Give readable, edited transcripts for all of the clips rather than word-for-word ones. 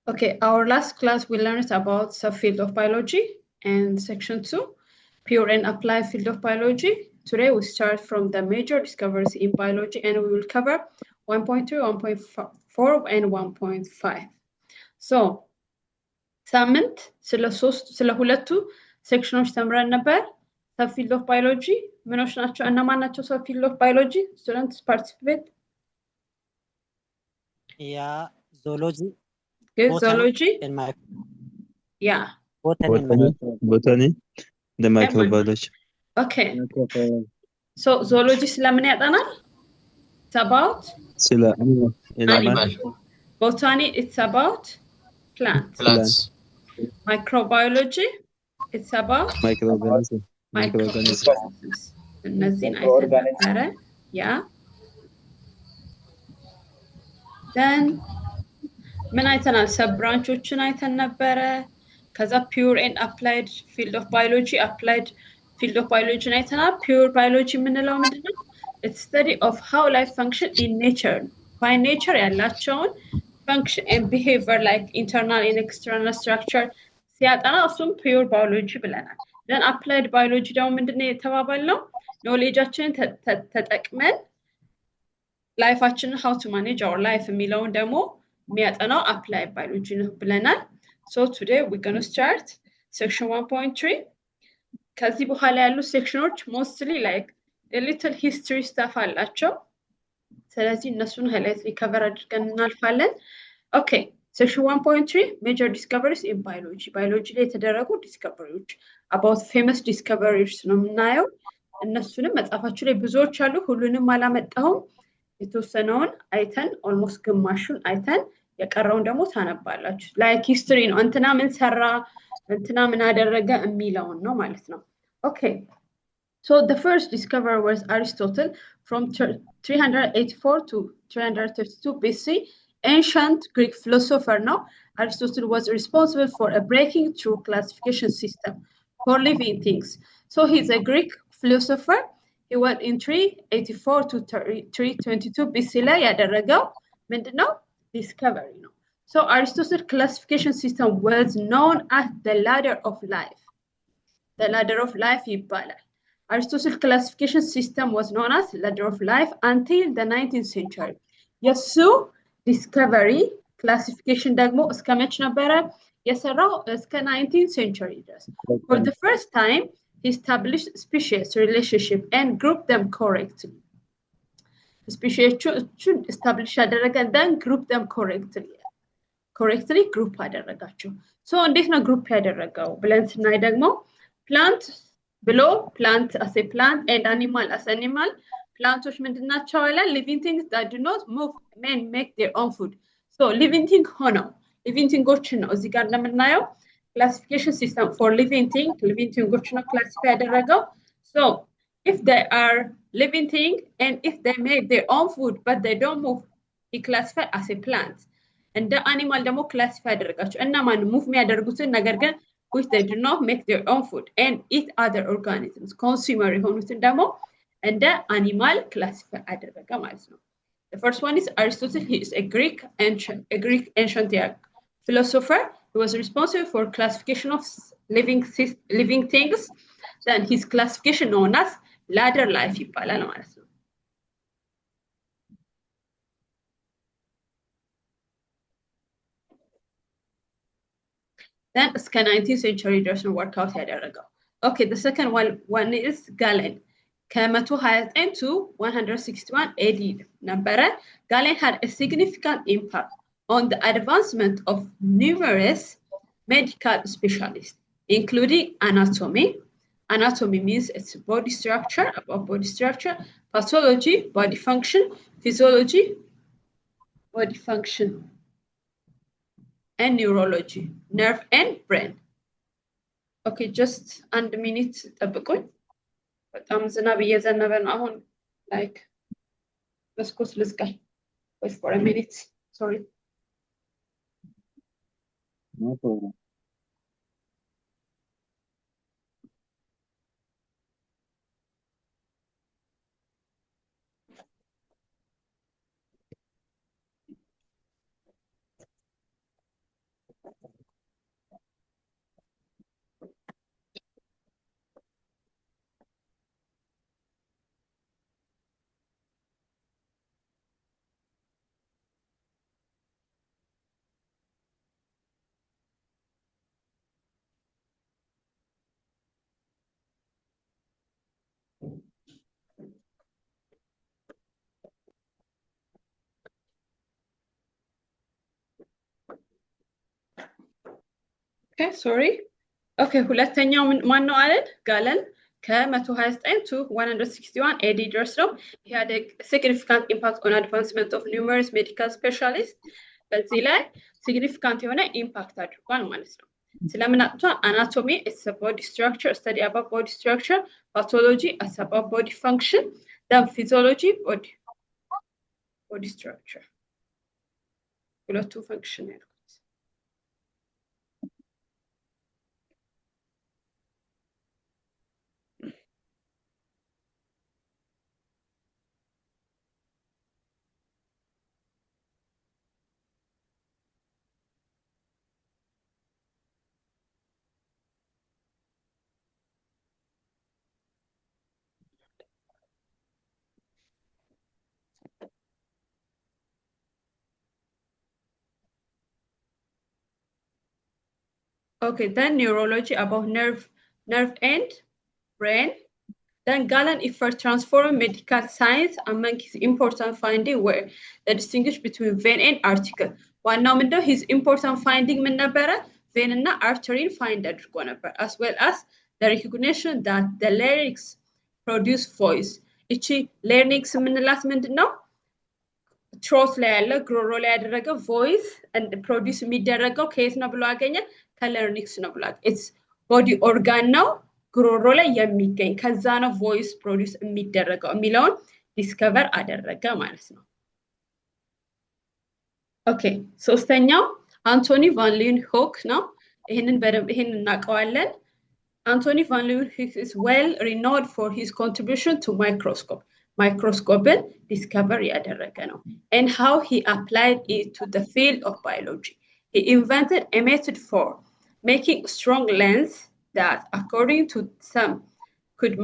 Okay, our last class we learned about subfield of biology and section 2, pure and applied field of biology. Today we start from the major discoveries in biology and we will cover 1.3, 1.4 and 1.5. So ሳምንት ስለ ሁለቱ ሴክሽኖች ተምረን ነበር። subfield of biology ምኖች ናቸው? እነማን ናቸው subfield of biology? Students participate. Yeah, zoology. Good, Botany zoology. and Yeah. Botany, the microbiology. Okay. So zoology ስለምን ያጠናል? It's about animal. Botany, it's about plants. Microbiology, it's about microorganisms. እነዚህን አይተን ነበረ። Yeah. Then ምን አይተናል? ሰብ ብራንቾችን አይተን ነበረ። ከዛ pure and applied field of biology, applied field of biology አይተናል። pure biology የምንለው ምንድነው? It's study of how life function in nature. By nature ያላቸውን function and behavior like internal and external structure ሲያጠና እሱም pure biology ብለናል። then applied biology ደግሞ ምንድነው የተባባልነው? knowledgeአችንን ተጠቅመን ላይፋችንን how to manage our life የሚለውን ደግሞ የሚያጠናው applied biology ነው ብለናል። So today we're going to start section 1.3. ከዚህ በኋላ ያሉ ሴክሽኖች mostly like a little history stuff አላቸው። ስለዚህ እነሱን highlight cover አድርገን እናልፋለን። Okay, section 1.3 major discoveries in biology. Biology ላይ የተደረጉ discoveries about famous discoveries ነው የምናየው። እነሱንም መጽሐፋችሁ ላይ ብዙዎች አሉ፣ ሁሉንም አላመጣሁም። የተወሰነውን አይተን almost ግማሹን አይተን የቀረውን ደግሞ ታነባላችሁ። like history ነው እንትና ምን ሰራ እንትና ምን አደረገ የሚለውን ነው ማለት ነው። Okay, so the first discoverer was Aristotle from 384 to 332 BC. Ancient Greek philosopher now. Aristotle was responsible for a breaking through classification system for living things. So he's a Greek philosopher. He was in 384 to 322 BC ላይ ያደረገው ምንድነው? Discovery ነው። So Aristotle classification system was known as the ladder of life. The ladder of life ይባላል። Aristotle classification system was known as ladder of life until the 19th century. የሱ discovery classification ደግሞ እስከ መች ነበረ የሰራው? እስከ 19th century ድረስ። For the first time he established species relationship and grouped them correctly. ስፔሺሶቹን establish ያደረገ then group them correctly group አደረጋቸው። So እንዴት ነው group ያደረገው ብለን ስናይ ደግሞ plant ብሎ plant as a plant and animal as animal. Planቶች ምንድናቸው አለ? living things that do not move and make their own food. So living thing ሆነው living thingዎችን ነው እዚህ ጋር እንደምናየው classification system for living thingዎችን ነው classify ያደረገው። So if they are living thing and if they make their own food but they don't move, he classify as a plant. እንደ animal ደግሞ classify ያደረጋቸው እና ማን move የሚያደርጉትን ነገር ግን which they do not make their own food and eat other organisms, consumer የሆኑትን ደግሞ እንደ animal classify አደረገ ማለት ነው። The first one is Aristotle. He is a Greek ancient philosopher. He was responsible for classification of living things. Then his classification known as ladder life ይባላል ማለት ነው። Then እስከ 19th century ድረስ ነው work out ያደረገው። Okay, the second one is Galen. ከ129 to 161 AD ነበረ። Galen had a significant impact on the advancement of numerous medical specialists, including anatomy. Anatomy means it's body structure, about body structure, pathology, body function, physiology, body function, and neurology, nerve and brain. Okay, just and minute ጠብቁኝ። በጣም ዝናብ እየዘነበ ነው አሁን like መስኮት ልዝጋኝ። Wait for a minute. Sorry. No problem. Okay, sorry. Okay, ሁለተኛው ማን ነው አለን? ጋለን ከ129 to 161 AD ድረስ ነው። He had a significant impact on advancement of numerous medical specialists. በዚህ ላይ significant የሆነ impact አድርጓል ማለት ነው። ስለምን አጥቷል? Anatomy is about body structure, study about body structure, pathology is about body function, then physiology body structure. ሁለቱ function ያልኩት። Okay, then neurology about nerve and brain. Then Galen effort transformed medical science among his important findings were the distinguish between vein and artery. One now his important finding vein and artery find as well as the recognition that the larynx produce voice. Ichi larynx now throat ላይ ያለ ግሮሮ ላይ ያደረገ ቮይስ and produce የሚደረገው ከየት ነው ብሎ አገኘ? ከላርኒክስ ነው ብሎ it's body organ ነው ግሮሮ ላይ የሚገኝ ከዛ ነው ቮይስ ፕሮዲዩስ የሚደረገው የሚለውን ዲስከቨር አደረገ ማለት ነው። ኦኬ ሶስተኛው አንቶኒ ቫን ሊውንሆክ ነው። ይሄንን እናውቀዋለን። አንቶኒ ቫን ሊውንሆክ is well renowned for his contribution to microscope. Microscope discover ያደረገ ነው and how he applied it to the field of biology. He invented a method for making strong lens that according to some could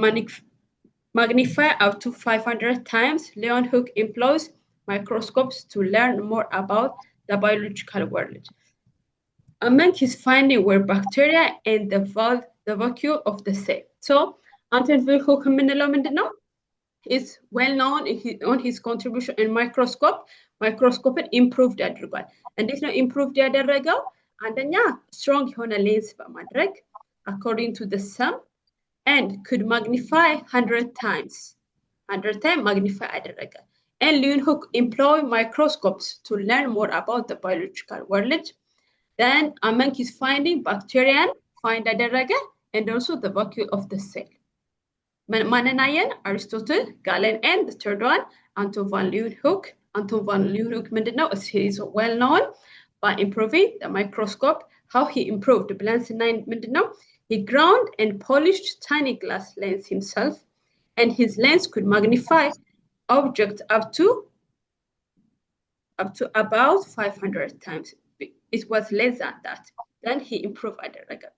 magnify up to 500 times. Leeuwenhoek employs microscopes to learn more about the biological world. Among his findings were bacteria and the vacuole of the cell. So Anton Leeuwenhoek የምንለው ምንድነው? Is well known on his contribution in microscope improved አድርጓል። እንዴት ነው improved ያደረገው? አንደኛ strong የሆነ ሌንስ በማድረግ according to the sum and could magnify 100 times magnify አደረገ and Leeuwenhoek employed microscopes to learn more about the biological world. Then among his finding bacteria find አደረገ and also the vacuole of the cell. Mananayan, Aristotle, Galen, and the third one, Anton van Leeuwenhoek. Anton van Leeuwenhoek he is well known by improving the microscope. How he improved the lens he ground and polished tiny glass lens himself, and his lens could magnify objects up to about 500 times. It was less than that. Then he improved aderega.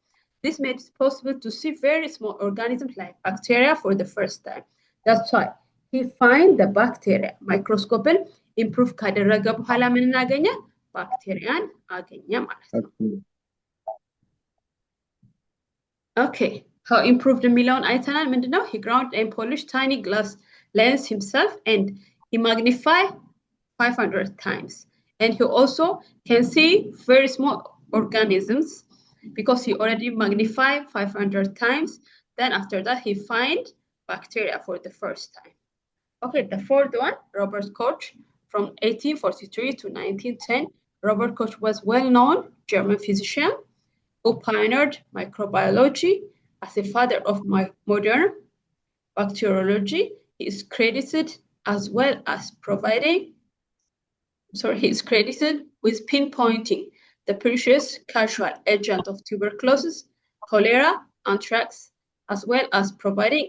This made it possible to see very small organisms like bacteria for the first time. That's why he find the bacteria microscope improve ካደረገ በኋላ ምን አገኘ? ባክቴሪያን አገኘ ማለት ነው። Okay, how improved የሚለውን አይተናል። ምንድነው? He ground and polished tiny glass lens himself and he magnify 500 times. And he also can see very small organisms because he already magnified 500 times. Then after that, he find bacteria for the first time. Okay, the fourth one, Robert Koch, from 1843 to 1910. Robert Koch was well-known German physician who pioneered microbiology as a father of modern bacteriology. He is credited as well as he is credited with pinpointing the precious casual agent of tuberculosis, cholera, anthrax, as well as providing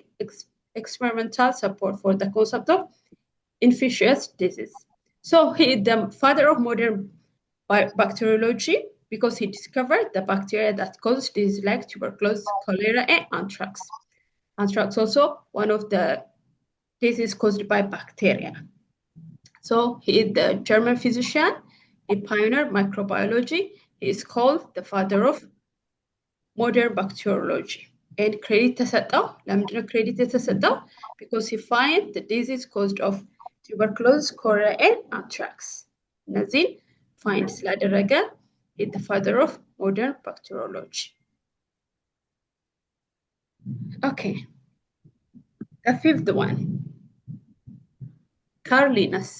experimental support for the concept of infectious disease. So he is the father of modern bacteriology because he discovered the bacteria that cause disease like tuberculosis, cholera, and anthrax. Anthrax also one of the diseases caused by bacteria. So he is the German physician. He pioneered microbiology. He is called the father of modern bacteriology. And credit ተሰጠው። ለምንድነው credit የተሰጠው? Because he find the disease caused of tuberculosis, cholera, and anthrax. እነዚህን find ስላደረገ he is the father of modern bacteriology. Okay, the fifth one, Carl Linnaeus.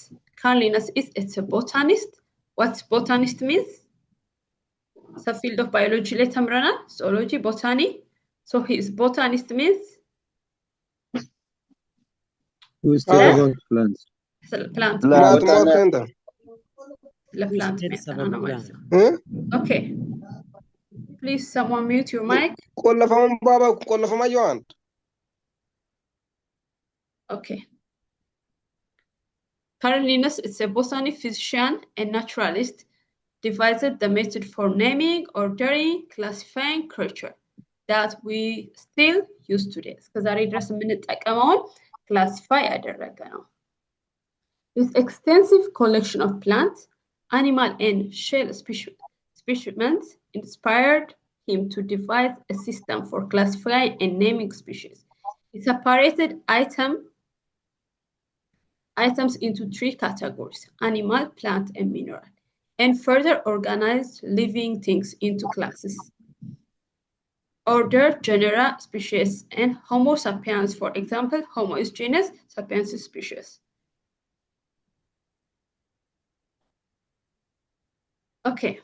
Carl Linnaeus it's a botanist. What botanist means? It's a field of biology, zoology, botany. So his botanist means Who study about plants? plant. Plant markenda. The plant Studies about ማለት ነው። Huh? Okay. Please someone mute your mic. ቆለፈውን ባባ ቆለፈማ ዮሐን Okay. Carl Linnaeus is a botanist, physician, and naturalist. Devised the method for naming, ordering, classifying creature that we still use today. እስከዛሬ ድረስ የምንጠቀመውን classify ያደረገ ነው። His extensive collection of plants, animal, and shell specimens inspired him to devise a system for classifying and naming species. He separated items into 3 categories: animal, plant, and mineral, and further organized living things into classes: order, genera, species, and Homo sapiens. For example, Homo is genus, sapiens is species. Okay.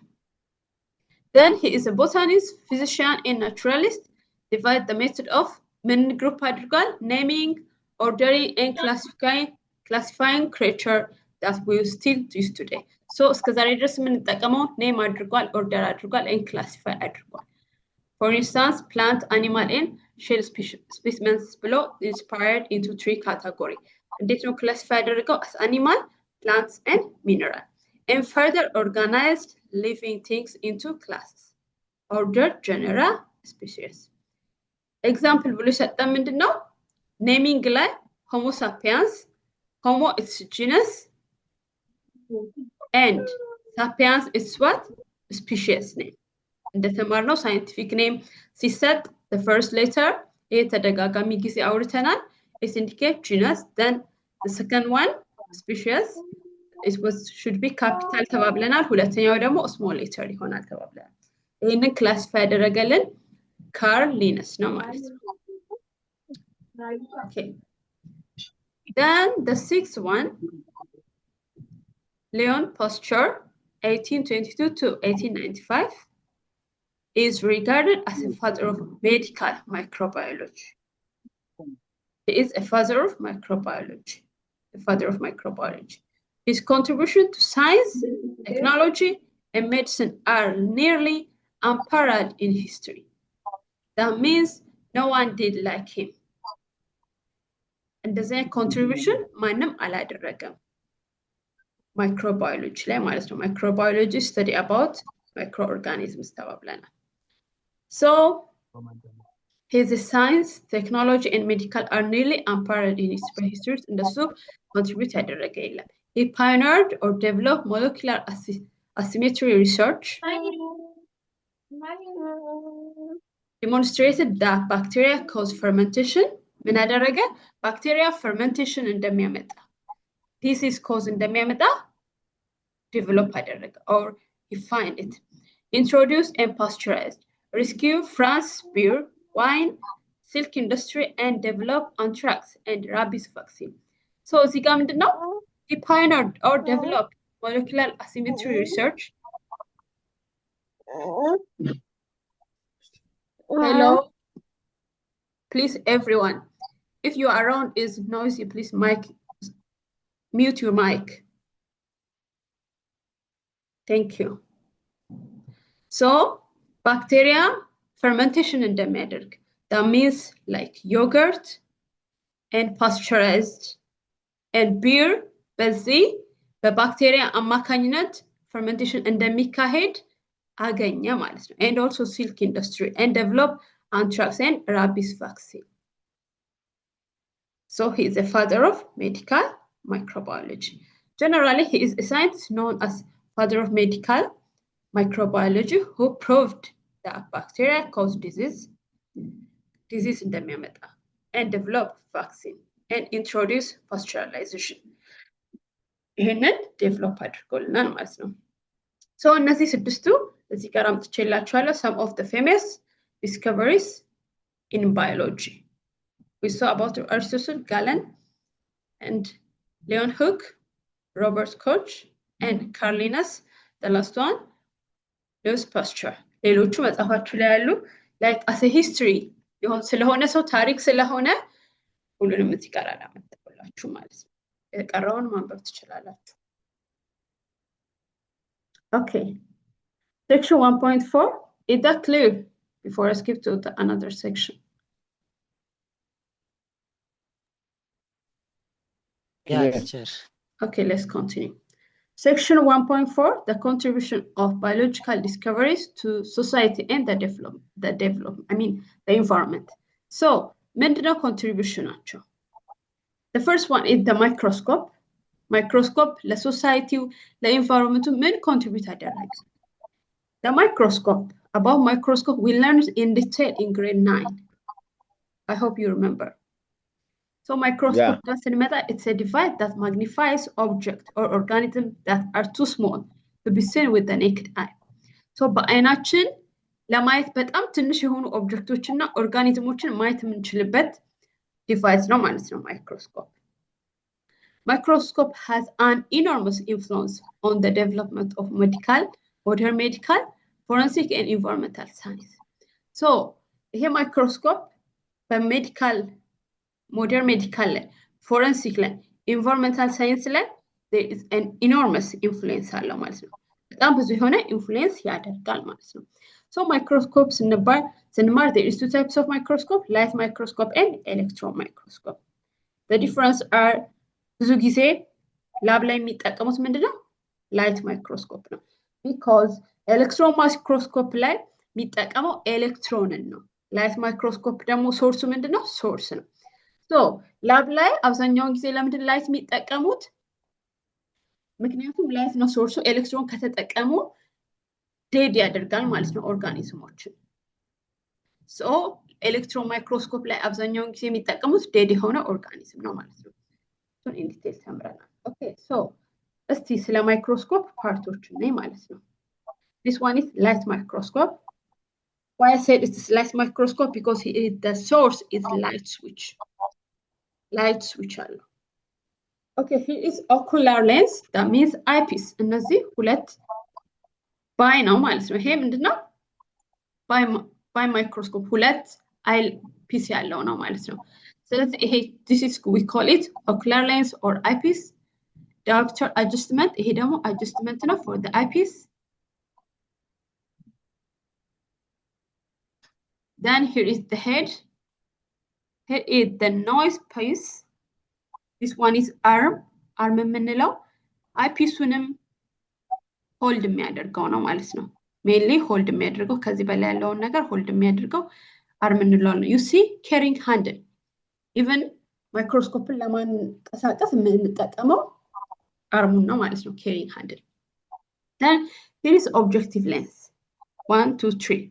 Then he is a botanist, physician, and naturalist. Divide the method of group addrgal, naming, ordering, and classifying creature that we still use today. So እስከዛሬ ድረስ የምንጠቀመው name አድርጓል, order አድርጓል, and classify አድርጓል. For instance, plant, animal, and shell specimens below inspired into 3 categories. እንዴት ነው classify ያደረገው? As animal, plants, and mineral. And further organized living things into classes: order, genera, species. Example ብሎ ሰጠን ምንድን ነው? Naming ላይ Homo sapiens, Homo is genus, and sapiens is what? Species name. እንደተማርነው scientific name ሲሰጥ the first letter ይሄ ተደጋጋሚ ጊዜ አውርተናል. It indicates genus. Then the second one, species, should be capital ተባብለናል። ሁለተኛው ደግሞ small letter ይሆናል ተባብለናል። ይሄንን classify ያደረገልን Carl Linnaeus ነው ማለት ነው። Okay. Then the sixth one, Leon Pasteur, 1822 to 1895, is regarded as a father of medical microbiology. He is a father of microbiology. His contribution to science, technology, and medicine are nearly unparalleled in history. That means no one did like him. And the contribution ማንም አላደረገም ማይክሮባዮሎጂ ላይ ማለት ነው። Microbiology study about microorganisms ተባብለናል። So his science, technology, and medical are nearly unparalleled in history. እንደሱ contribute ያደረገ የለም። He pioneered or developed molecular asymmetry research, demonstrated that bacteria cause fermentation. ምን አደረገ? Bacteria fermentation እንደሚያመጣ, disease cause እንደሚያመጣ develop አደረገ, or he find it. Introduced and pasteurized, rescue France beer, wine, silk industry, and develop anthrax and rabies vaccine. So እዚህ ጋር ምንድን ነው? He pioneered or developed molecular asymmetry research. Hello, please everyone. If you are around is noisy, please mute your mic. Thank you. So bacteria fermentation እንደሚያደርግ, that means like yogurt and pasteurized and beer በዚህ በባክቴሪያ አማካኝነት fermentation እንደሚካሄድ አገኘ ማለት ነው። And also silk industry and develop anthrax and rabies vaccine. So he is a father of medical microbiology. Generally, he is a scientist known as father of medical microbiology who proved that bacteria cause disease እንደሚያመጣ, and develop vaccine and introduce pasteurization. ይህንን develop አድርጎልናል ማለት ነው። ሶ እነዚህ ስድስቱ እዚህ ጋር አምጥቼላችኋለሁ some of the famous discoveries in biology. We saw about Aristotle, Galen, and Leon Hook, Robert Koch, and Carl Linnaeus. The last one, Louis Pasteur. ሌሎቹ መጽሐፋችሁ ላይ ያሉ like as a history ይሁን ስለሆነ ሰው ታሪክ ስለሆነ ሁሉንም እዚህ ጋር አላመጣሁላችሁ ማለት ነው። የቀረውን ማንበብ ትችላላችሁ። Okay. Section 1.4. Is that clear? Before I skip to another section. Yeah, Yes. teacher. Okay, let's continue. Section 1.4, the contribution of biological discoveries to society and the environment. So, ምንድነው contribution ናቸው? The first one is the microscope. Microscope ለሶሳይቲው ለኢንቫይሮንመንቱ ምን contribute ያደርጋል? The microscope, about microscope we learned in detail in grade 9. I hope you remember. So microscope doesn't matter, it's a device that magnifies objects or organisms that are too small to be seen with the naked eye. So በአይናችን ለማየት በጣም ትንሽ የሆኑ ኦብጀክቶችና ኦርጋኒዝሞችን ማየት የምንችልበት ዲቫይስ ነው ማለት ነው microscope. Microscope has an enormous influence on the development of modern medical, forensic and environmental science. So ይሄ microscope በሜዲካል modern medical, forensic, environmental science, there is an enormous influence አለው ማለት ነው። በጣም ብዙ የሆነ influence ያደርጋል ማለት ነው። So microscopes ስንማር there is two types of microscope, light microscope and electron microscope. The difference are ብዙ ጊዜ ላብ ላይ የሚጠቀሙት ምንድነው? light microscope ነው። Because electron microscope ላይ የሚጠቀመው ኤሌክትሮንን ነው። light microscope ደግሞ ሶርሱ ምንድነው? ሶርስ ነው። So ላብ ላይ አብዛኛውን ጊዜ ለምንድን ላይት የሚጠቀሙት? ምክንያቱም ላይት ነው ሶርሱ። ኤሌክትሮን ከተጠቀሙ ዴድ ያደርጋል ማለት ነው ኦርጋኒዝሞችን። So ኤሌክትሮን ማይክሮስኮፕ ላይ አብዛኛውን ጊዜ የሚጠቀሙት ዴድ የሆነ ኦርጋኒዝም ነው ማለት ነው። So in detail ተምረናል። Okay, so እስቲ ስለ ማይክሮስኮፕ ፓርቶች ነኝ ማለት ነው። This one is light microscope. Why I said it's light microscope because the source is light switch. Light switch አለው። Okay, here is ocular lens, that means eyepiece. እነዚህ ሁለት ባይ ነው ማለት ነው። ይሄ ምንድነው? ባይ ማይክሮስኮፕ ሁለት አይ ፒስ ያለው ነው ማለት ነው። ስለዚህ ይሄ this is we call it ocular lens or eyepiece. Diopter adjustment, ይሄ ደግሞ adjustment ነው for the eyepiece. Then here is the head. Here is the noise piece. This one is arm የምንለው አይፒሱንም ሆልድ የሚያደርገው ነው ማለት ነው። ሜንሊ ሆልድ የሚያደርገው ከዚህ በላይ ያለውን ነገር ሆልድ የሚያደርገው አርም እንለው ነው። You see carrying handle. Even ማይክሮስኮፕን ለማንቀሳቀስ የምንጠቀመው አርሙን ነው ማለት ነው carrying handle. Then here is objective lens. 1 2 3.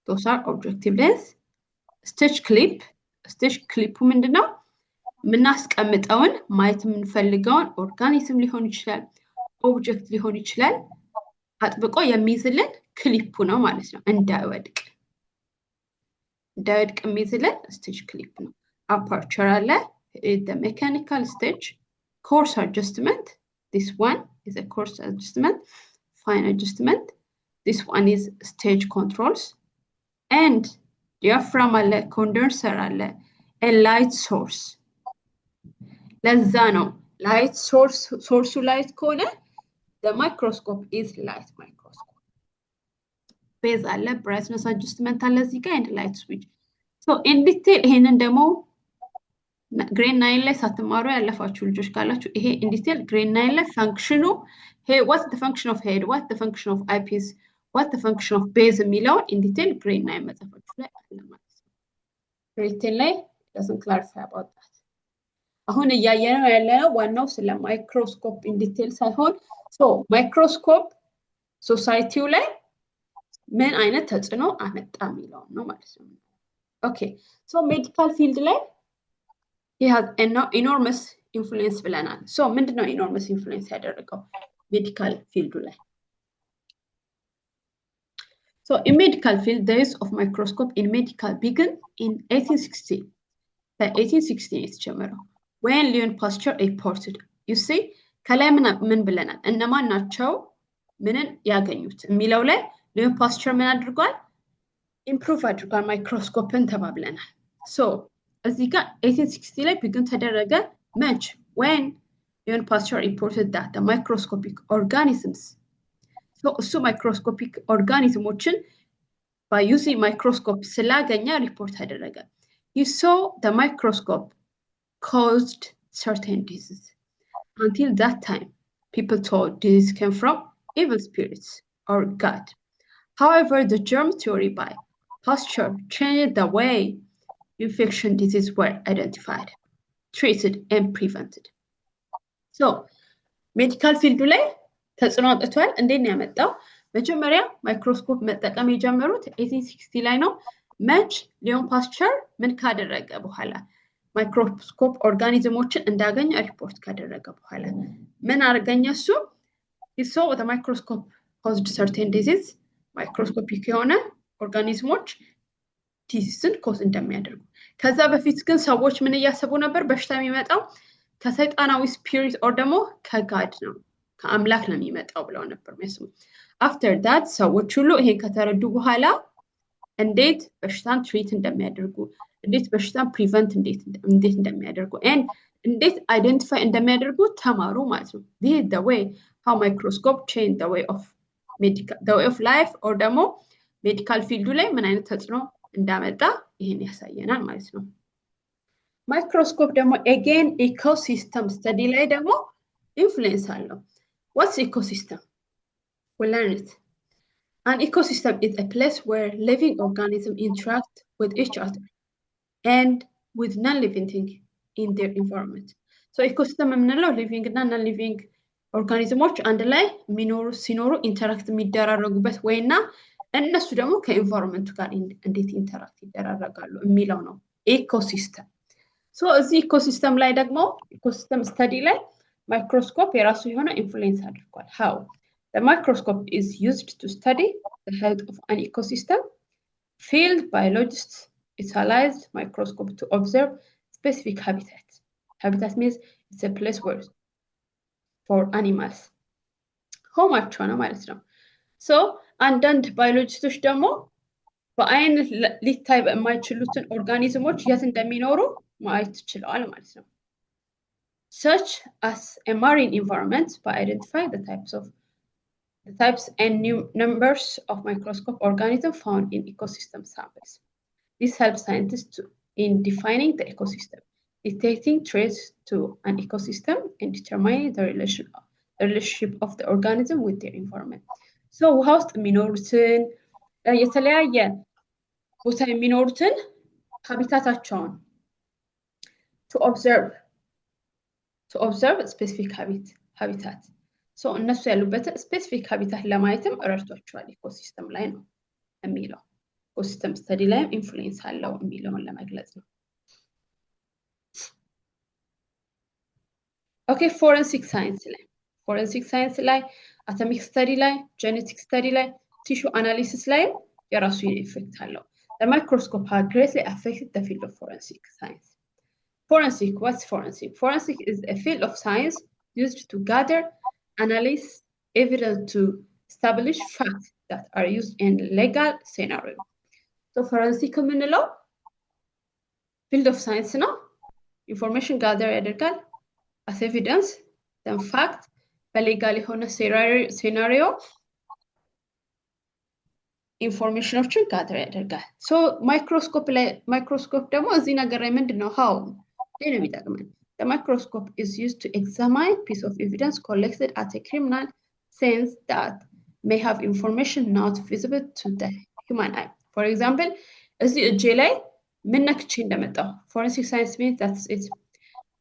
Those are objective lens. Stitch clip. Stitch clip ምንድነው? ምናስቀምጠውን ማየት የምንፈልገውን ኦርጋኒዝም ሊሆን ይችላል፣ ኦብጀክት ሊሆን ይችላል አጥብቆ የሚይዝልን ክሊፑ ነው ማለት ነው። እንዳይወድቅ የሚይዝልን ስቲች ክሊፕ ነው። አፐርቸር አለ፣ the mechanical stage, coarse adjustment. This one is a coarse adjustment, fine adjustment. This one is stage controls and diaphragm አለ፣ condenser አለ, a light source. ለዛ ነው light source light ከሆነ the microscope is light microscope. Phase አለ፣ brightness adjustment አለ እዚህ ጋር and light switch. So in detail ይሄንን ደግሞ grade 9 ላይ ሳትማሩ ያለፋችሁ ልጆች ካላችሁ ይሄ in detail grade 9 ላይ ፈንክሽኑ what's the function of head, what's the function of eyepiece, what's the function of base የሚለውን in detail grade 9 መጽሐፋችሁ ላይ አለ ማለት ነው። grade 10 ላይ doesn't clarify about that. አሁን እያየነው ያለነው ዋናው ስለ ማይክሮስኮፕ in detail ሳይሆን so ማይክሮስኮፕ ሶሳይቲው ላይ ምን አይነት ተጽዕኖ አመጣ የሚለው ነው ማለት ነው። Okay, so medical field ላይ he has an enormous influence ብለናል። so ምንድነው enormous influence ያደረገው ሜዲካል ፊልዱ ላይ? So in medical field, the use of microscope in medical began in 1860. The 1860 የተጀመረው when Leon Pasteur reported. You see, ከላይ ምን ብለናል? እነማን ናቸው ምንን ያገኙት የሚለው ላይ ሊዮን ፓስቸር ምን አድርጓል? ኢምፕሩቭ አድርጓል ማይክሮስኮፕን ተባብለናል። So እዚህ ጋር 1860 ላይ ቢግን ተደረገ መች when Leon Pasteur reported that the microscopic organisms so እሱ ማይክሮስኮፒክ ኦርጋኒዝሞችን by using microscope ስላገኘ ሪፖርት አደረገ. He saw the microscope caused certain diseases. Until that time, people thought disease came from evil spirits or God. However, the germ theory by Pasteur changed the way infection diseases were identified, treated, and prevented. So, medical field ላይ ተጽዕኖ አጥቷል። እንዴት ነው ያመጣው? መጀመሪያ ማይክሮስኮፕ መጠቀም የጀመሩት 1860 ላይ ነው። መች ሊዮን ፓስቸር ምን ካደረገ በኋላ ማይክሮስኮፕ ኦርጋኒዝሞችን እንዳገኘ ሪፖርት ካደረገ በኋላ ምን አርገኘ እሱ? He saw the microscope caused certain disease ማይክሮስኮፒክ የሆነ ኦርጋኒዝሞች ዲዚዝን ኮዝ እንደሚያደርጉ። ከዛ በፊት ግን ሰዎች ምን እያሰቡ ነበር? በሽታ የሚመጣው ከሰይጣናዊ ስፒሪት ኦር ደግሞ ከጋድ ነው ከአምላክ ነው የሚመጣው ብለው ነበር የሚያስቡ። after that ሰዎች ሁሉ ይሄን ከተረዱ በኋላ እንዴት በሽታን ትሪት እንደሚያደርጉ እንዴት በሽታን ፕሪቨንት እንዴት እንደሚያደርጉ and እንዴት አይደንቲፋይ እንደሚያደርጉ ተማሩ ማለት ነው። this is the way how microscope changed the way of life or ደግሞ ሜዲካል ፊልዱ ላይ ምን አይነት ተጽዕኖ እንዳመጣ ይሄን ያሳየናል ማለት ነው። ማይክሮስኮፕ ደግሞ again ecosystem study ላይ ደግሞ ኢንፍሉዌንስ አለው። what's ecosystem? We'll learn it. An ecosystem is a place where living organisms interact with each other and with non-living things in their environment. So ecosystem የምንለው living እና non-living ኦርጋኒዝሞች አንድ ላይ ሲኖሩ ኢንተራክት የሚደራረጉበት ወይና እነሱ ደግሞ ከኤንቫይሮንመንቱ ጋር እንዴት ኢንተራክት ይደራረጋሉ የሚለው ነው ኢኮሲስተም። ሶ እዚህ ኢኮሲስተም ላይ ደግሞ ኢኮሲስተም ስተዲ ላይ ማይክሮስኮፕ የራሱ የሆነ ኢንፍሉዌንስ አድርጓል። how the microscope is used to study the health of an ecosystem. Field biologists utilize microscope to observe specific habitat. Habitat means it's a place where for animals ሆማቸው ነው ማለት ነው። ሶ አንዳንድ ባዮሎጂስቶች ደግሞ በአይን ሊታይ የማይችሉትን ኦርጋኒዝሞች የት እንደሚኖሩ ማየት ይችላል ማለት ነው። such as a marine environment by identify the types and numbers of microscope organisms found in ecosystem samples. This helps scientists in defining the ecosystem, detecting threats to an ecosystem, and determining the relationship of the organism with their environment. So ውሃ ውስጥ የሚኖሩትን የተለያየ ቦታ የሚኖሩትን ሀቢታታቸውን to observe specific habitat. So እነሱ ያሉበትን ስፔሲፊክ ሀቢታት ለማየትም ረድቷቸዋል። ኢኮሲስተም ላይ ነው የሚለው ኢኮሲስተም ስተዲ ላይ ኢንፍሉዌንስ አለው የሚለውን ለመግለጽ ነው። ኦኬ ፎረንሲክ ሳይንስ ላይ አቶሚክ ስተዲ ላይ ጄኔቲክ ስተዲ ላይ ቲሹ አናሊሲስ ላይ የራሱ ኢፌክት አለው። The microscope has greatly affected the field of forensic science. What's forensic? Forensic is a field of science used to gather, analyze evidence to establish facts that are used in legal scenario. So forensic የምንለው field of science ነው። information gather ያደርጋል as evidence, then fact በሌጋል የሆነ ሴናሪዮ ኢንፎርሜሽኖችን ጋዘር ያደርጋል። ሶ ማይክሮስኮፕ ደግሞ እዚህ ነገር ላይ ምንድነው how ነው የሚጠቅመን? The microscope is used to examine piece of evidence collected at a criminal sense that may have information not visible to the human eye. For example, እዚህ እጄ ላይ ምን ነክቼ እንደመጣው forensic science means that's it.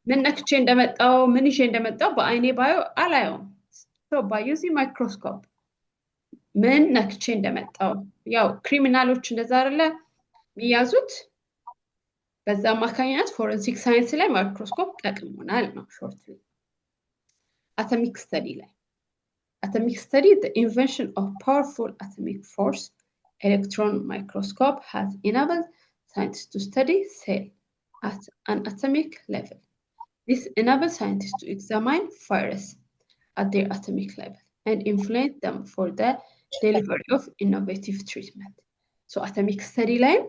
ምን ነክቼ እንደመጣው ምን ይዤ እንደመጣው በአይኔ ባዩ አላየውም። So by using microscope ምን ነክቼ እንደመጣው ያው ክሪሚናሎች እንደዛ አይደለ የሚያዙት በዛ አማካኝነት ፎረንሲክ ሳይንስ ላይ ማይክሮስኮፕ ጠቅሞናል ነው ሾርትሊ። Atomic study the invention of powerful atomic force electron microscope has enabled scientists to study cell at an atomic level. This enables scientists to examine virus at their atomic level and influence them for the delivery of innovative treatment. So atomic study line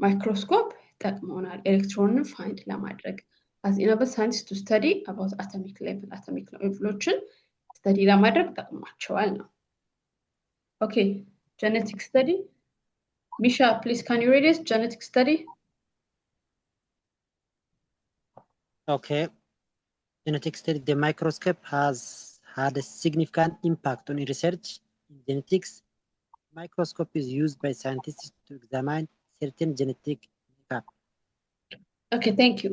microscope ጠቅመውናል ኤሌክትሮንን ፋይንድ ለማድረግ has enabled scientists to study about atomic levelዎችን study ለማድረግ ጠቅሟቸዋል ነው። Okay, genetic study. Misha, please can you read this? Genetic study. Okay. Genetic study. The microscope has had a significant impact on research in genetics. Microscope is used by scientists to examine certain genetic makeup. Okay, thank you.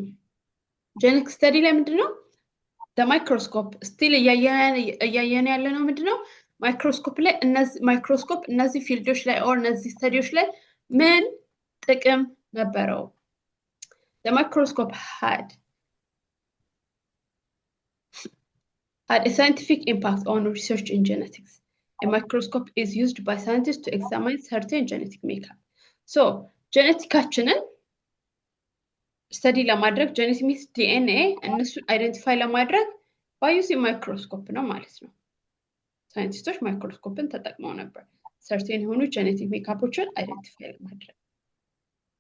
Genetic study ላይ ምንድነው? The microscope still እያየን ያለ ነው ምንድነው? ማይክሮስኮፕ ላይ እነዚህ ፊልዶች ላይ ኦር እነዚህ ስተዲዎች ላይ ምን ጥቅም ነበረው? The microscope had a scientific impact on research in genetics. A microscope is used by scientists to examine certain genetic makeup. So, geneticaችንን study ለማድረግ genetic means DNA እነሱን identify ለማድረግ by using microscope ነው ማለት ነው። ሳይንቲስቶች ማይክሮስኮፕን ተጠቅመው ነበር certain የሆኑ genetic makeup-ዎችን identify ለማድረግ።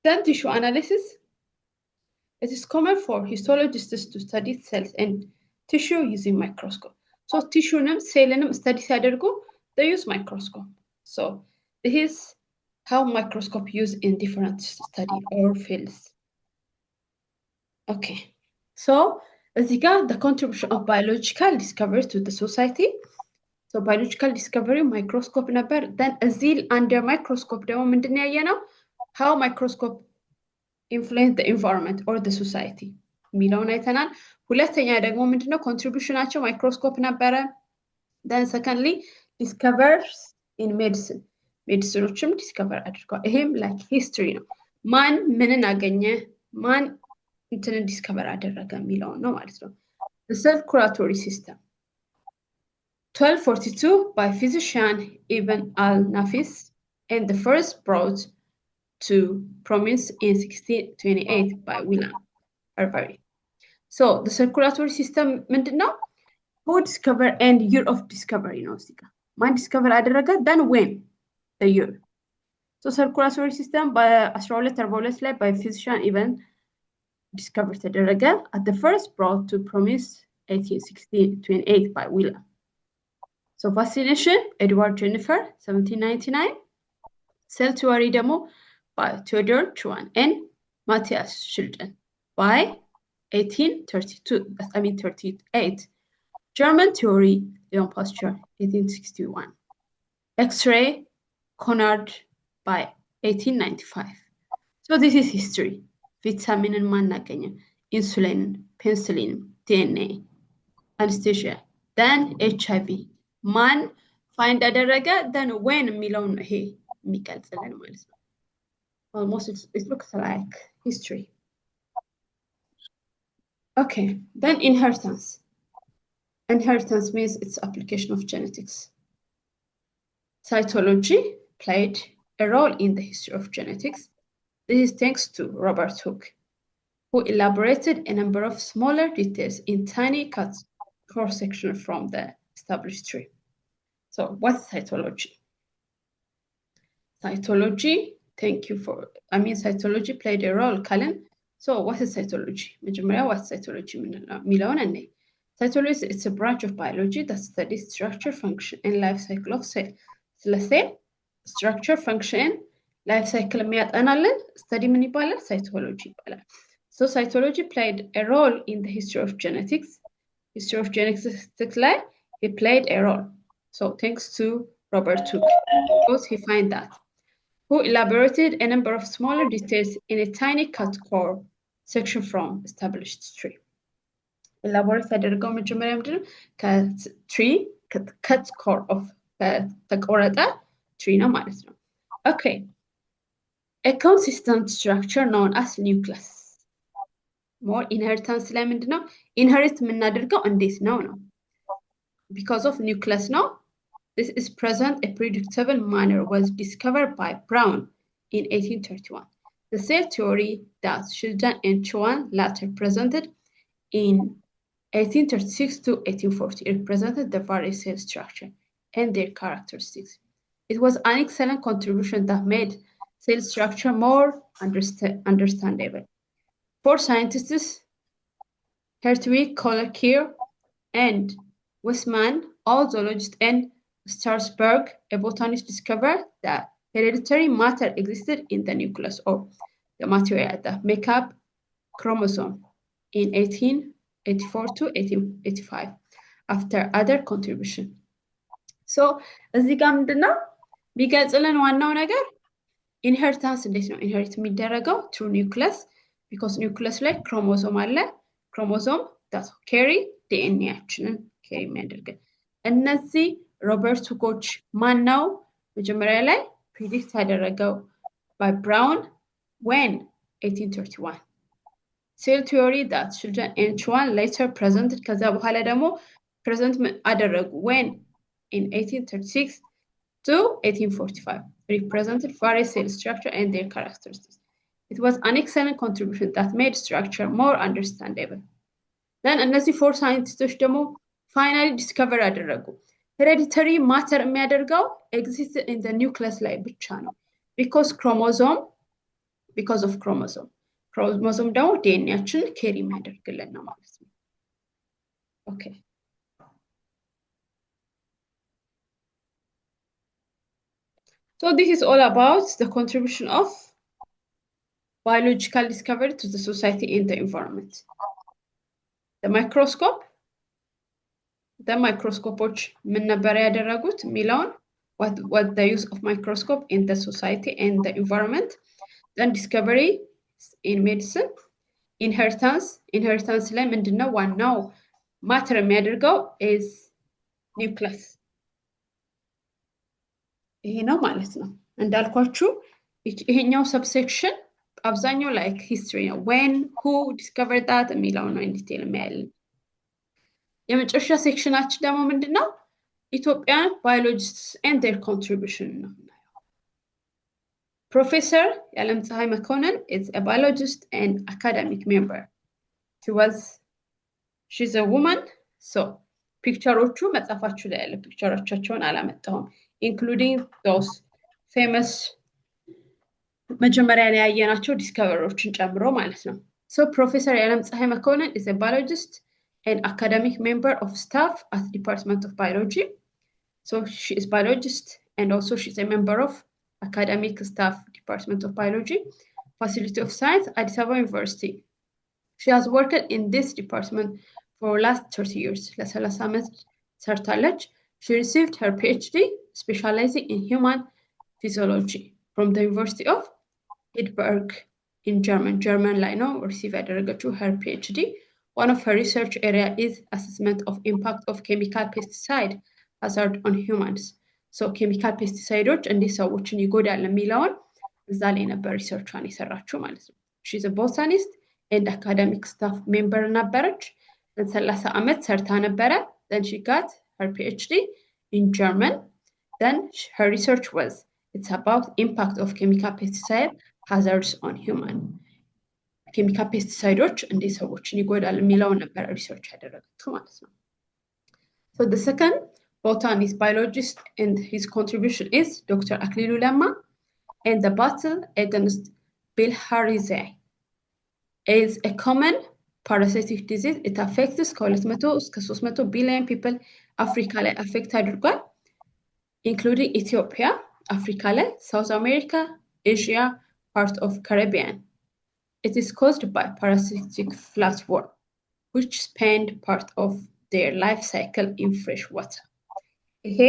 Then tissue analysis. It is common for histologists to study cells and tissue using microscope. So tissue-ንም cell-ንም study ሲያደርጉ they use microscope. So this is how microscope used in different study or fields. Okay. So እዚህ ጋር the contribution of biological discovery to the society. So biological discovery microscope ነበር. Then እዚህ under microscope ደግሞ ምንድን ያየነው? How microscope influence the environment or the society የሚለውን አይተናል። ሁለተኛ ደግሞ ምንድነው ኮንትሪቢዩሽናቸው ማይክሮስኮፕ ነበረ። then secondly discoveries in medicine ሜዲሲኖችም ዲስከቨር አድርገዋል። ይሄም like history ነው። ማን ምንን አገኘ ማን እንትንን ዲስከቨር አደረገ የሚለውን ነው ማለት ነው። the circulatory system 1242 by physician Ibn al-Nafis and the first brought to prominence in 1628 by William Harvey. So the circulatory system ምንድነው? Who discovered and year of discovery ነው እዚህ ጋር ማን ዲስከቨር አደረገ then when the year. So circulatory system በ1242 ላይ by physician Ibn discovered ተደረገ at the first brought to prominence 1828 by William. So vaccination Edward Jennifer 1799 cell theory ደግሞ by Theodore Schwann and Matthias Schilden by 1838. German theory Leon Pasteur 1861. X-ray Conard by 1895. So this is history. Vitamin and man naganya, insulin, penicillin, DNA, anesthesia, then HIV. Man find aderega then when milon he mikaltelen ማለት ነው. Almost it looks like history. Okay, then inheritance. Inheritance means it's application of genetics. Cytology played a role in the history of genetics. This is thanks to Robert Hooke, who elaborated a number of smaller details in tiny cut cross-section from the established tree. So what's cytology? Cytology, thank you for, cytology played a role, Colin. So what is cytology? What's cytology? Cytology is a branch of biology that studies structure, function, and life cycle of cell. Let's say structure, function, life cycle የሚያጠናልን study ምን ይባላል? Cytology ይባላል. So cytology played a role in the history of genetics. History of genetics ላይ he played a role. So thanks to Robert Hooke, because he find that, who elaborated a number of smaller details in a tiny cut core section from established tree. Elaborate ያደረገው መጀመሪያ ምንድነው? ከtree cut core of ተቆረጠ tree ነው ማለት ነው። Okay. A consistent structure known as nucleus. More inheritance ላይ ምንድነው? Inherit የምናደርገው እንዴት ነው? Because of nucleus ነው this is present a predictable manner was discovered by Brown in 1831. The cell theory that Schilden and Schwann later presented in 1836 to 1840 represented the various cell structure and their characteristics. It was an excellent contribution that made cell structure more understandable. For scientists, Hertwig, Kollekier, and Westman, all zoologists, and Strasberg, a botanist, discovered that hereditary matter existed in the nucleus or the material that make up chromosome in 1884 to 1885 after other contribution. So እዚህ ጋር ምንድነው ቢገልጽልን ዋናው ነገር ኢንሄሪታንስ እንዴት ነው ኢንሄሪት የሚደረገው through nucleus because nucleus ላይ ክሮሞሶም አለ ክሮሞሶም that carry ዲኤንኤያችንን carry የሚያደርገን እነዚህ ሮበርት ሁኮች ማናው መጀመሪያ ላይ predict ያደረገው by Brown when 1831 cell theory that Schilden and Schwann later presented ከዛ በኋላ ደግሞ present አደረጉ when in 1836 to 1845 represented various cell structure and their characteristics. It was an excellent contribution that made structure more understandable. Then እነዚህ four scientists ደግሞ finally discover አደረጉ hereditary matter የሚያደርገው exists in the nucleus ላይ ብቻ ነው because of chromosome ደግሞ ዲኤንኤያችን ኬሪ የሚያደርግልን ነው ማለት ነው okay So this is all about the contribution of biological discovery to the society and the environment. The microscope ምን ነበር ያደረጉት ሚላውን what the use of microscope in the society and the environment, then discovery in medicine, inheritance ላይ ምንድነው ዋናው ማተር የሚያደርገው is nucleus ይሄ ነው ማለት ነው እንዳልኳችሁ ይሄኛው ሰብሴክሽን አብዛኛው like history ነው when who discovered that የሚለው ነው in detail የሚያልን የመጨረሻ ሴክሽናችን ደግሞ ምንድነው Ethiopian biologists and their contribution ነው Professor Yalemtsahai Mekonnen is a biologist and academic member she's a woman so ፒክቸሮቹ መጻፋችሁ ላይ ያለ ፒክቸሮቻቸውን አላመጣሁም including those famous መጀመሪያ ላይ ያየናቸው ዲስከቨሪዎችን ጨምሮ ማለት ነው so Professor Yalemtsahai Mekonnen is a biologist and academic member of staff at the Department of Biology so she is biologist and also she's a member of academic staff Department of Biology Faculty of Science at Addis Ababa University she has worked in this department for last 30 years ለ30 ዓመት ሰርታለች she received her PhD specializing in human physiology from the University of Heidelberg in German ላይ ነው receive ያደረገችው her PhD one of her research area is assessment of impact of chemical pesticide hazard on humans so chemical pesticides እንዴት ሰዎችን ይጎዳል የሚለውን እዛ ላይ ነበር ሪሰርቿን የሰራችው ማለት ነው she's a botanist and academic staff member ነበረች ለ30 ዓመት ሰርታ ነበረ then she got her PhD in German then her research was it's about impact of chemical pesticide hazards on human chemical pesticides እንዴት ሰዎችን ይጎዳል የሚለውን ነበር ሪሰርች ያደረገችው ማለት ነው so the second botanist biologist and his contribution is Dr. Aklilu Lemma and the battle against bilharzia is a common parasitic disease it affects ከ200 እስከ 300 billion people አፍሪካ ላይ affect አድርጓል including Ethiopia Africa ላይ South America Asia part of Caribbean it is caused by parasitic flatworm which spend part of their life cycle in fresh water ይሄ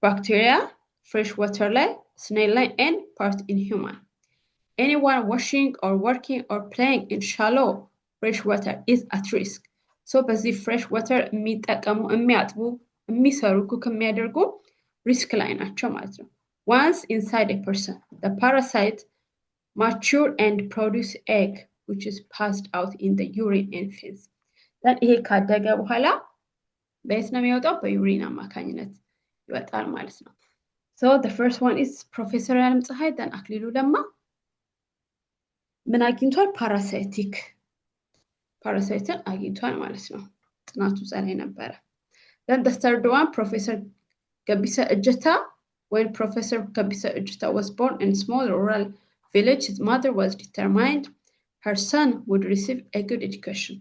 bacteria fresh water ላይ snail ላይ and part in human anyone washing or working or playing in shallow fresh water is at risk so በዚህ fresh water የሚጠቀሙ የሚያጥቡ የሚሰሩ ኩክ የሚያደርጉ ሪስክ ላይ ናቸው ማለት ነው once inside a person the parasite mature and produce egg which is passed out in the urine and feces then ይሄ ካደገ በኋላ በየት ነው የሚወጣው? በዩሪን አማካኝነት ይወጣል ማለት ነው። So the first one is ፕሮፌሰር ዓለም ፀሐይ then አክሊሉ ለማ ምን አግኝቷል? ፓራሳይትን አግኝቷል ማለት ነው። ጥናቱ ጸላይ ነበረ። then the third one ፕሮፌሰር ገቢሳ እጀታ when Professor Gabisa Ejita was born in a small rural village, his mother was determined her son would receive a good education.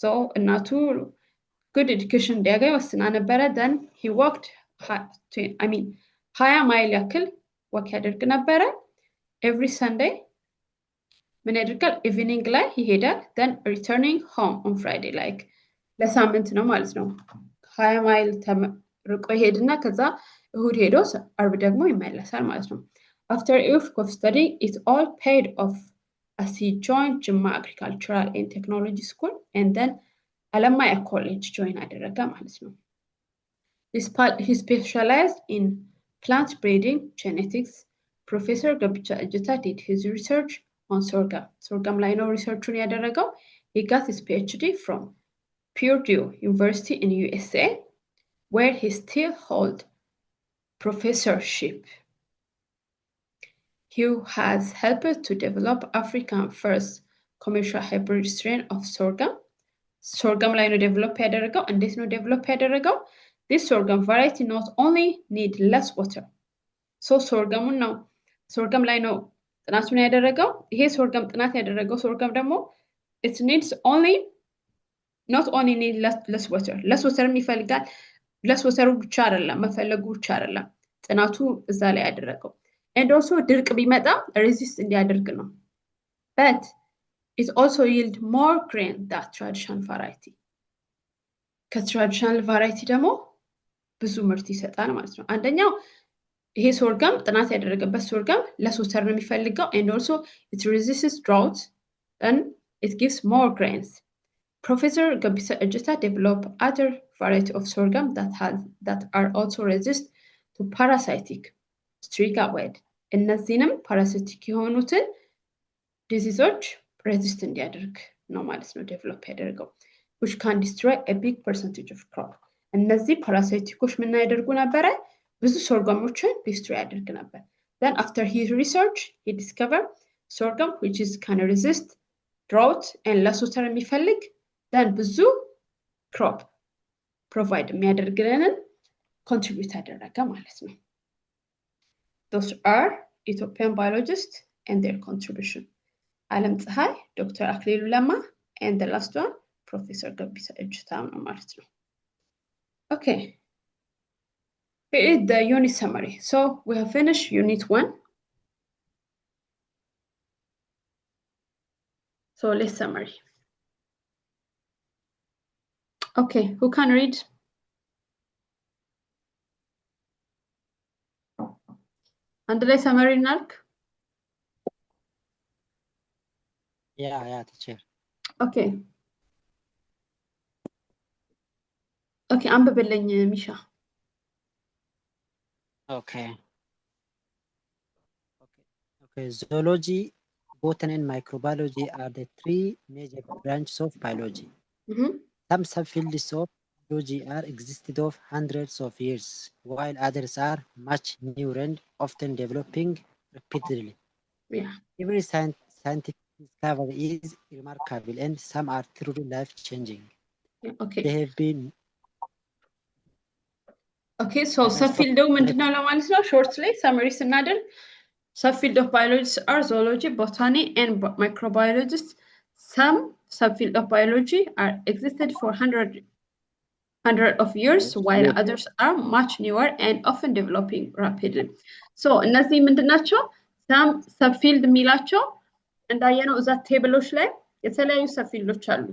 So እናቱ good education እንዲያገኝ ወስና ነበረ። then he walked 20 ማይል ያክል ወክ ያደርግ ነበረ። every Sunday ምን ያደርጋል? ኢቭኒንግ ላይ ይሄዳል። then returning home on Friday like ለሳምንት ነው ማለት ነው። 20 ማይል ርቆ ይሄድና ከዛ እሁድ ሄዶ አርብ ደግሞ ይመለሳል ማለት ነው። after a week of study it all paid off as he joined Jimma Agricultural and Technology School and then Alamaya College join አደረገ ማለት ነው። he specialized in plant breeding genetics. Professor Gabisa Ejita did his research on sorghum ላይ ነው ሪሰርቹን ያደረገው። he got his PhD from Purdue University in USA where he still holds professorship. He has helped to develop Africa's first commercial hybrid strain of sorghum. Sorghum ላይ ነው develop ያደረገው። እንዴት ነው develop ያደረገው? This sorghum variety not only need less water. So sorghum ላይ ነው ጥናቱን ያደረገው። ይሄ sorghum ጥናት ያደረገው sorghum ደግሞ it needs not only need less water. less water ይፈልጋል። less water ብቻ አይደለም መፈለጉ ብቻ አይደለም ጥናቱ እዛ ላይ ያደረገው። and also ድርቅ ቢመጣ resist እንዲያደርግ ነው። but it also yield more grain than traditional variety. ከትራዲሽናል ቫራይቲ ደግሞ ብዙ ምርት ይሰጣል ማለት ነው። አንደኛው ይሄ sorghum ጥናት ያደረገበት sorghum less water ነው የሚፈልገው and also it resists drought and it gives more grains. Professor Gabisa Ejita developed other variety of sorghum that are also resist to parasitic striga weed. እነዚህንም ፓራሲቲክ የሆኑትን ዲዚዞች resist እንዲያደርግ ነው ማለት ነው ዴቨሎፕ ያደርገው which can destroy a big percentage of crop. እነዚህ ፓራሳይቲኮች ምን ያደርጉ ነበረ? ብዙ sorghumዎችን destroy ያደርግ ነበር። then after his research he discovered sorghum which can resist drought and less water የሚፈልግ then ብዙ crop provide የሚያደርግልንን contribute ያደረገ ማለት ነው። Those are Ethiopian biologists and their contribution. ዓለም ፀሐይ፣ ዶክተር አክሊሉ ለማ and the last one Professor Gabisa Ejita ነው ማለት ነው። Okay. Here is the unit summary. So we have finished unit 1. So let's summary. Okay, who can read? And the summary narc? Yeah, teacher. Okay. Okay, አንብብልኝ ሚሻ። Okay. Zoology, botany, and microbiology are the three major branches of biology. Some subfields of biology are existed of hundreds of years, while others are much newer and often developing rapidly. Yeah. Every scientific discovery is remarkable, and some are truly life-changing. Okay. They have been. Okay, so subfield ምንድነው ለማለት ነው? Shortly summary ስናደርግ subfield of biology are zoology, botany, and microbiologists. Some subfield of biology are existed for hundred of years, while others are much newer and often developing rapidly. So እነዚህ ምንድናቸው? some subfield የሚላቸው እንዳየነው እዛ ቴብሎች ላይ የተለያዩ subfields አሉ።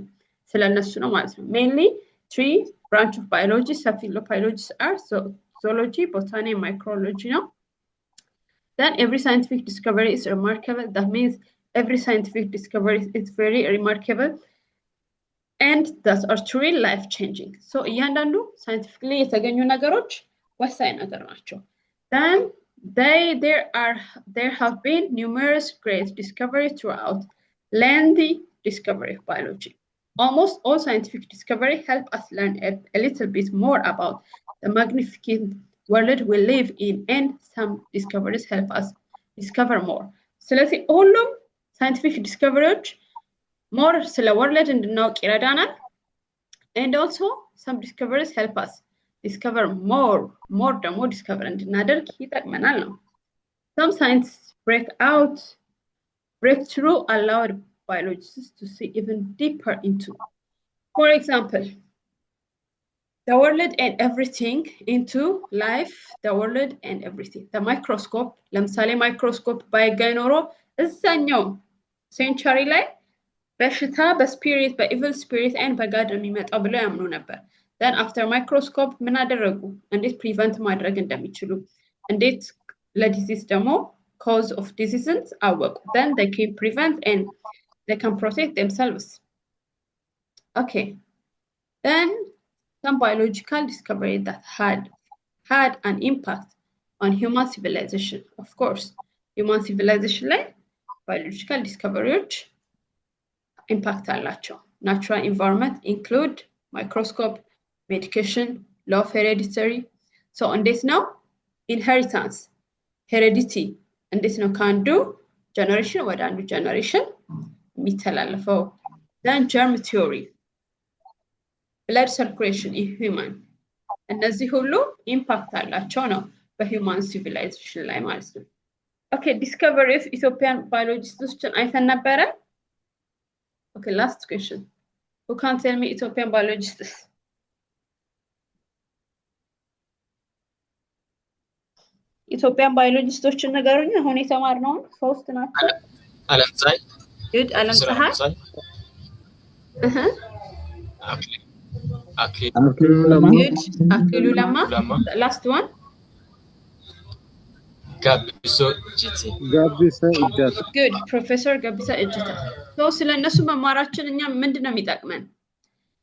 ስለነሱ ነው ማለት ነው። mainly three branch of biology. Subfield of biology are zoology, botany, and microbiology. No? Then every scientific discovery is remarkable. That means every scientific discovery is very remarkable, and that are truly life-changing. So እያንዳንዱ scientifically የተገኙ ነገሮች ወሳኝ ነገር ናቸው። Then there have been numerous great discoveries throughout lengthy discovery of biology. Almost all scientific discovery help us learn a little bit more about the magnificent world we live in, and some discoveries help us discover more. ስለዚህ ሁሉም scientific discoveries more ስለ world እንድናውቅ ይረዳናል. And also some discoveries help us discover more ደግሞ discover እንድናደርግ ይጠቅመናል ነው. Some science breakthrough allowed biologists to see even deeper into, for example, the world and everything, into life, the world and everything. The microscope, ለምሳሌ microscope ባይገኝ ኖሮ እዛኛው ሴንቸሪ ላይ በሽታ በስፒሪት በኢቪል ስፒሪት and በጋድ የሚመጣው ብለው ያምኑ ነበር. then after microscope ምን አደረጉ? እንዴት prevent ማድረግ እንደሚችሉ እንዴት ለዲዚዝ ደግሞ cause of diseases አወቁ. then they can prevent and they can protect themselves. Okay, then some biological discovery that had an impact on human civilization. Of course, human civilization ላይ biological discoveries impact አላቸው. Natural environment include microscope, medication, law of hereditary. So እንዴት ነው inheritance, heredity እንዴት ነው ከአንዱ generation ወደ አንዱ generation የሚተላለፈው. then germ theory, blood circulation in human, እነዚህ ሁሉ ኢምፓክት አላቸው ነው በሂውማን ሲቪላይዜሽን ላይ ማለት ነው. ኦኬ ዲስከቨሪ ኦፍ ኢትዮጵያን ባዮሎጂስቶችን አይተን ነበረ. ኦኬ ላስት ኩዌስችን who can tell me Ethiopian biologists? ኢትዮጵያን ባዮሎጂስቶችን ነገሩኝ። አሁን የተማርነውን ሶስት ናቸው. አለም ፀሐይ good አለም ፀሐይ አክሊሉ ለማ good አክሊሉ ለማ. last one ጋቢሶ ጂቲ ጋቢሳ እጃታ good ፕሮፌሰር ጋቢሳ እጅታ. ሶ ስለነሱ መማራችን እኛ ምንድነው የሚጠቅመን?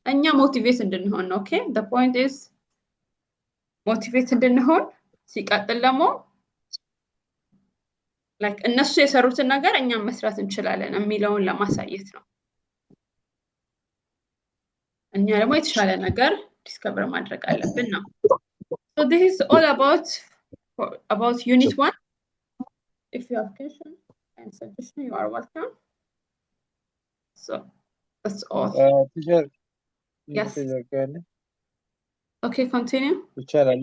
እኛ ሞቲቬት እንድንሆን ነው. ኦኬ the point is ሞቲቬት እንድንሆን ሲቀጥል ደግሞ like እነሱ የሰሩትን ነገር እኛም መስራት እንችላለን የሚለውን ለማሳየት ነው. እኛ ደግሞ የተሻለ ነገር ዲስከቨር ማድረግ አለብን ነው. So this is all about unit 1. If you have questions and suggestions, you are welcome. So that's all. teacher Yes. Okay, continue. ይቻላል